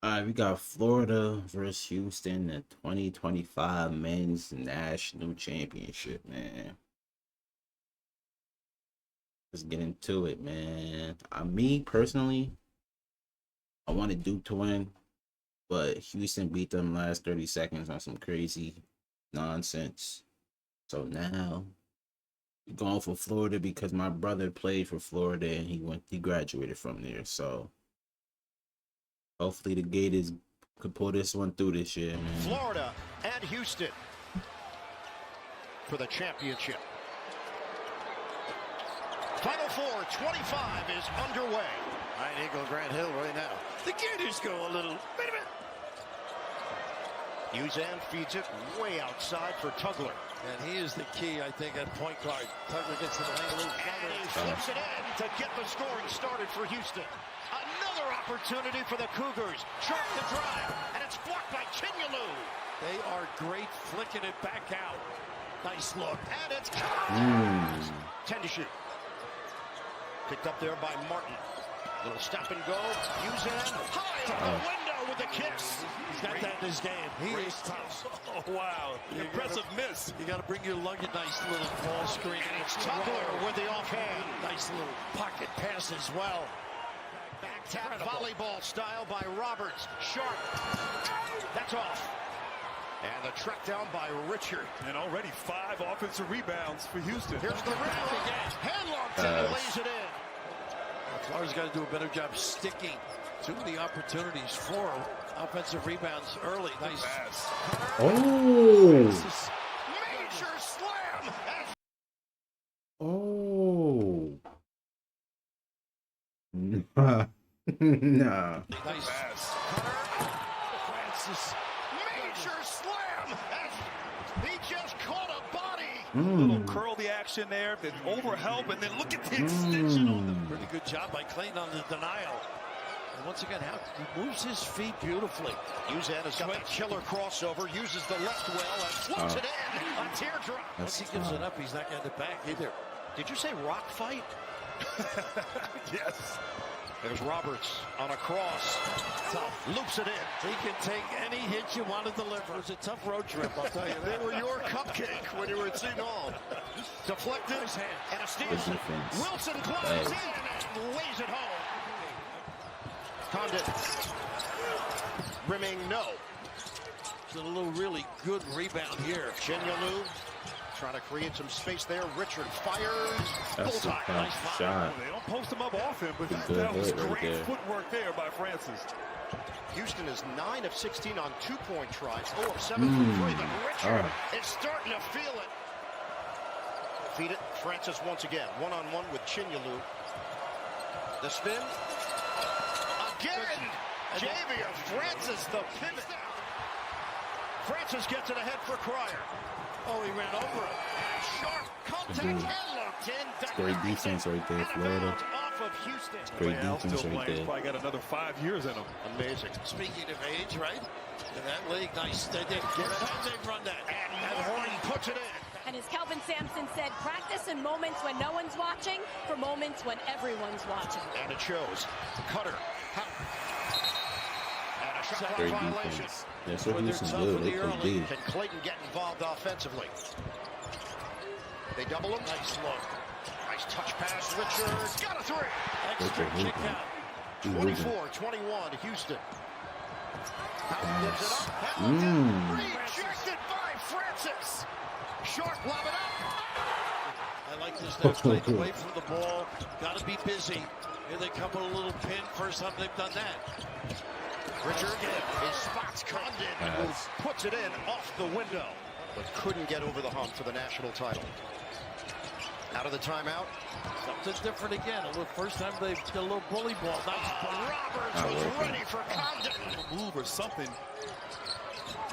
All right, we got Florida versus Houston, the 2025 Men's National Championship, man. Let's get into it, man. Me personally, I wanted Duke to win, but Houston beat them last 30 seconds on some crazy nonsense. So now going for Florida because my brother played for Florida and he graduated from there. So hopefully the Gators could pull this one through this year, man. Florida and Houston for the championship. Final Four 25 is underway. Right Eagle Grant Hill right now. The Gators go a little. Wait a minute. Uzan feeds it way outside for Tugler. And he is the key, I think, at point guard. Tugler gets to the lane a little And he flips it in to get the scoring started for Houston. Another opportunity for the Cougars. Sharp to drive, and it's blocked by Chinyelu. They are great flicking it back out. Nice look. And it's 10 to shoot. Picked up there by Martin. Little step and go. Uzan high up the window with the kicks. He's got that in his game. He is tough. Oh, wow. Impressive miss. You got to bring your luggage. Nice little ball screen. And it's Tugler with the offhand. Nice little pocket pass as well. Back tap volleyball style by Roberts. Sharp. That's off. And the track down by Richard. And already 5 offensive rebounds for Houston. Here's the rip again. Handlocked and lays it in. Florida's got to do a better job sticking to the opportunities for offensive rebounds early. Nice pass. Oh. Major slam. Oh. Nah. Nice pass. Francis. Major slam. He just caught a body. Little curl the action there, then overhelp, and then look at the extension on the Pretty good job by Clayton on the denial. And once again, he moves his feet beautifully. Uzan has got that killer crossover, uses the left well and floats it in. A teardrop. Once he gives it up, he's not getting it back either. Did you say rock fight? yes. There's Roberts on a cross. Tough. Loops it in. He can take any hit you want to deliver. It was a tough road trip, I'll tell you They that. were your cupcake when you were at Seton Hall. Deflected. And a steal. defense. Wilson climbs in and lays it home. Condit. Rimming no. It's a little really good rebound here. Chinyelu trying to create some space there. Richard fires. That's a Bullseye. tough shot. They don't post him up often, but Good that was hit right great there. footwork there by Francis. Houston is 9 of 16 on 2-point tries. 0 of 7 from 3. But Richard is starting to feel it. Feed it. Francis once again. One-on-one with Chinyelu. The spin. Again. Javier Francis, the pivot. Francis gets it ahead for Cryer. Oh, he ran over him. And sharp contact and locked in. Great defense right there, Florida. Off of Houston. Great Al defense still right playing. there. Probably got another 5 years in him. Amazing. Speaking of age, right? In that league, nice. They did get it. They run that. And Horton puts it in. And as Kelvin Sampson said, practice in moments when no one's watching for moments when everyone's watching. And it shows. Cutter. And a shot clock Great violation. defense. That's what When they're Houston tough do. in They the play early, deep. Can Clayton get involved offensively? They double him. Nice look. Nice touch pass. Richard got a 3. Extra Richard kick hooping. out. He hooping. 24-21 Houston. Howard gives it up. Hamilton rejected by Francis. Sharp lob it up. I like this. They're playing away from the ball. Got to be busy. Here they come with a little pin. First time they've done that. Richard is spots Condon, who puts it in off the window, but couldn't get over the hump for the national title. Out of the timeout. Something different again. The first time they did a little bully ball. Nice ball. Roberts was ready for Condon. Move or something.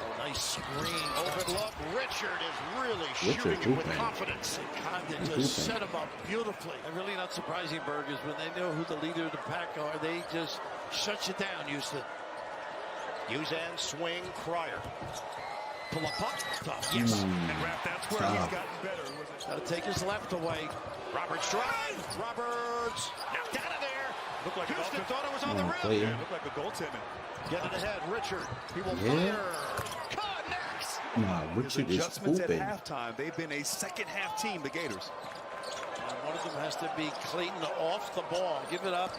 Oh, nice screen. Open look. Richard is really Richard shooting it with hooping. confidence. Condon He's just hooping. set him up beautifully. And really not surprising, Burgers, when they know who the leader of the pack are, they just shut you down, Houston. Uzan swing. Cryer. Pull up puck. Tough. Yes. And Rap, that's where he's gotten better. Got to take his left away. Roberts drive. Roberts knocked out of there. Looked like Houston an thought it was on the Come on, rim. Clayton. Looked like a goaltender. Get it ahead, Richard. He will Yeah. fire. Connects. Nah, His Richard is adjustments at hooping. halftime. They've been a second-half team, the Gators. And one of them has to be Clayton off the ball, give it up,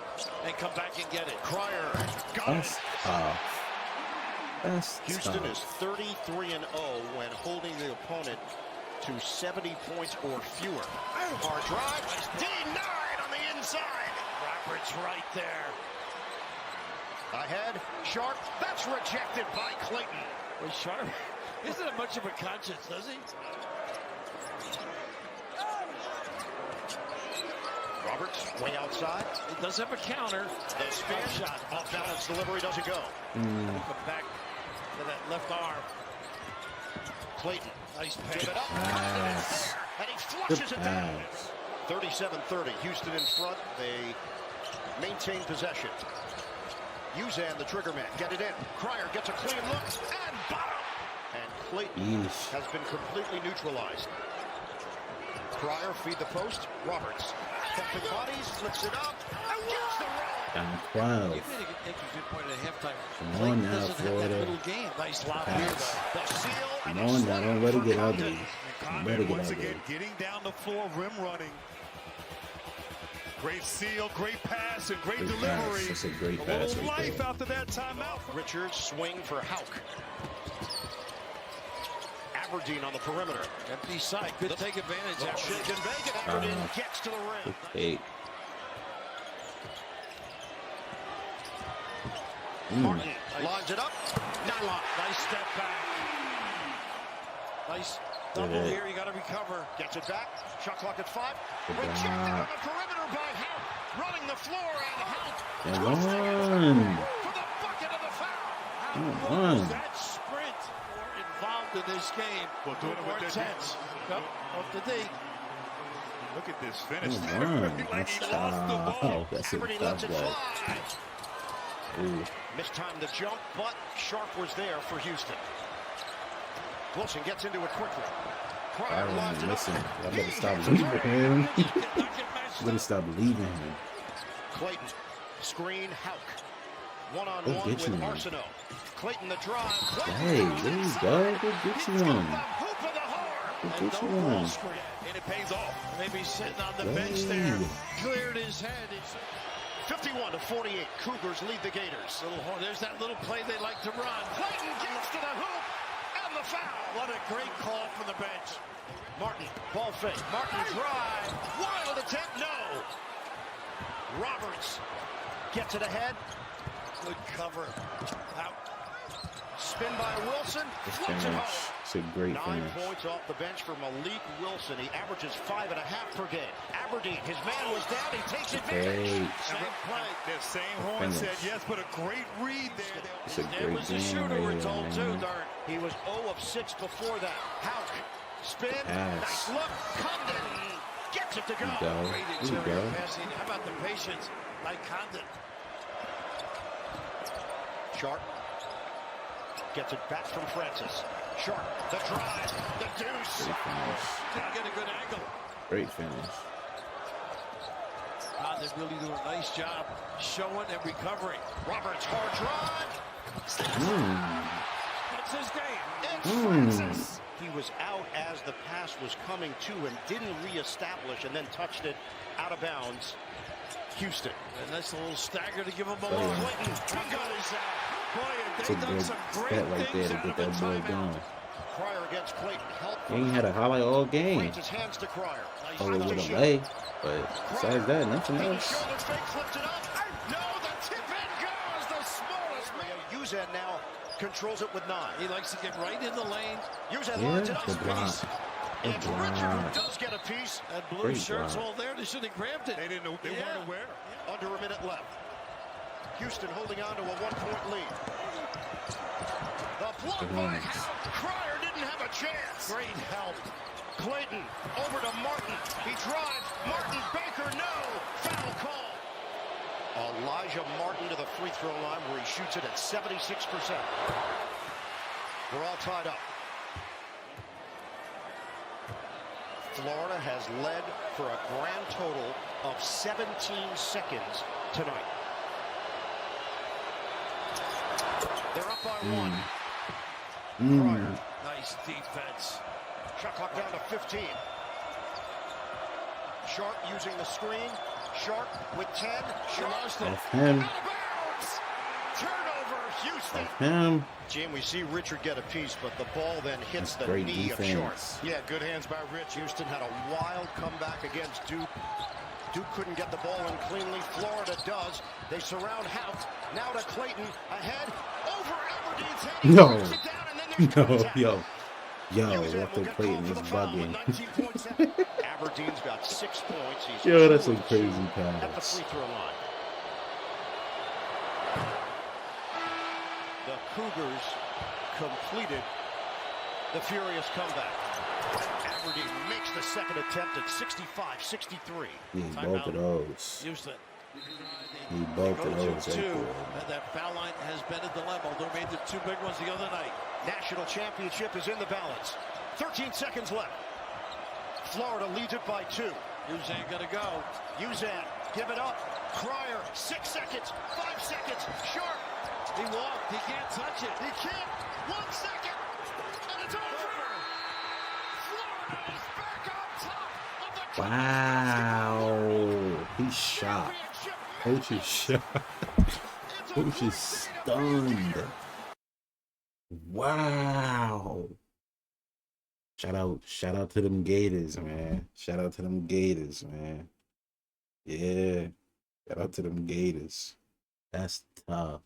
and come back and get it. Crier got That's it. tough. That's Houston is tough. 33-0 when holding the opponent to 70 points or fewer. Hard drive, denied on the inside. Roberts right there. Ahead, Sharp, that's rejected by Clayton. Well, Sharp isn't have much of a conscience, does he? Roberts, way outside. He does have a counter. The spin shot, off balance delivery doesn't go. Come back to that left arm. Clayton, Nice give pass. it up, Pass. and he Good flushes it down. pass. 37-30, Houston in front. They maintain possession. Uzan, the trigger man, get it in. Crier gets a clean look, and bottom. And Clayton Yeesh. has been completely neutralized. Crier, feed the post. Roberts, stepping bodies, flips it up, and gets the roll. Down 12. You made a good point at halftime. Come Clayton on now, doesn't have that Florida. middle game. Nice lob here, Pass. though. The seal, Come and on a now, slam don't let it for get Condon. ugly. And Better Condon get once ugly. again getting down the floor, rim running. Great seal, great pass, and great Great delivery. pass. That's a great A pass little right life there. after that timeout. Richards swing for Hauk. Aberdeen on the perimeter. Empty side. Good take advantage. Little After shake and bake, and Aberdeen gets to the rim. Hey. Martin lines it up. Nylon. Nice step back. Nice double Good. here. You got to recover. Gets it back. Shot clock at 5. Good Rejected on block. the perimeter by Hauk. Running the floor, and Hauk And one. one. For the bucket of the foul. Come How on. was that sprint more involved in this game? Well, doing it More with their intense. Yep, up to D. Look at this finish. Come on. Like he That's lost the ball. tough. That's a Aberdeen tough lets it ball. fly. Ooh. Mistimed the jump, but Sharp was there for Houston. Wilson gets into it quickly. Crier lines it Byron, up. listen, y'all He better stop hits a leaving three. him. Not get matched Better up. stop leaving him. Clayton, screen, Hauk. Go One-on-one get with you one. Arsenault. Clayton the drive. Clayton Hey, goes there you inside. go. Go get He's you got one. the hoop of the heart. Go And get no you ball one. screen. And it pays off. Maybe sitting on the Hey. bench there. Cleared his head. It's 51-48. Cougars lead the Gators. there's that little play they like to run. Clayton gets to the hoop and the foul. What a great call from the bench. Martin, ball fake. Martin drive. Wild attempt, no. Roberts gets it ahead. Good cover. Out. Spin by Wilson. Good Floats it finish. home. It's a great 9 finish. points off the bench for Malik Wilson. He averages 5.5 per game. Aberdeen, his man was down. He takes advantage. Great. Same play. That same horn Finish. said yes, but a great read there. It's a It great was a game shooter, right we're here, told, too, man. Dart. He was 0 of 6 before that. Hauk, spin, Pass. nice look. Condon gets it to go. There you go. Great There you interior go. passing. How about the patience by Condon? Sharp gets it back from Francis. Sharp, the drive, the deuce. Great finish. Didn't get a good angle. Great finish. Condon really doing a nice job showing and recovering. Roberts, hard drive. That's his game. It's Francis. He was out as the pass was coming to him, didn't reestablish, and then touched it out of bounds. Houston. And that's a little stagger to give him a Oh, little yeah. Clinton. He got his Boy, have It's they a done good some great stat right there things to out get of the that boy timeout. going. Crier against Clayton. Help. He ain't had a highlight all game. Ranges hands to Crier. Nice Other touch. than the lay. But besides that, nothing else. Shoulder fake, flips it up. No, the tip in goes. The smallest man. Uzan now controls it with 9. He likes to get right in the lane. Uzan Yeah, lines it up. good block. It's Good Richard who block. does get a piece. That blue Great shirt's block. all there. They should have grabbed it. They didn't know. They weren't aware. Under a minute left. Houston holding on to a 1-point lead. The block by Nice. Hauk. Crier didn't have a chance. Great help. Clayton over to Martin. He drives. Martin Baker, no. Foul call. Elijah Martin to the free throw line where he shoots it at 76%. We're all tied up. Florida has led for a grand total of 17 seconds tonight. They're up by one. Nice defense. Shot clock down to 15. Sharp using the screen. Sharp with 10. Sharp. Off him. Out of bounds. Turnover, Houston. Off him. Jim, we see Richard get a piece, but the ball then hits That's the great knee defense. of Sharp. Yeah, good hands by Rich. Houston had a wild comeback against Duke. Duke couldn't get the ball in cleanly. Florida does. They surround Hout. Now to Clayton. Ahead. Over Aberdeen's head. He No. knocks it down, and then there's No, contact. yo. Yo, Usain Walter will get Clayton called is for the foul with bugging. 19.7. Aberdeen's got 6 points. He's Yo, that's a 2 crazy at the pass. free throw line. The Cougars completed the furious comeback. Aberdeen makes the second attempt at 65-63. Need both Timeout. of those. Houston. Need both of Goes those to right two, there. and that foul line has been a dilemma. They made the 2 big ones the other night. National championship is in the balance. 13 seconds left. Florida leads it by 2. Usain gonna go. Uzan, give it up. Crier, 6 seconds, 5 seconds. Sharp. He walked. He can't touch it. He can't. 1 second. And it's over. Florida is back on top of the Wow. He's shocked. Coach is shocked. Coach is stunned. Wow. Shout out to them Gators, man. Shout out to them Gators, man. Yeah. Shout out to them Gators. That's tough.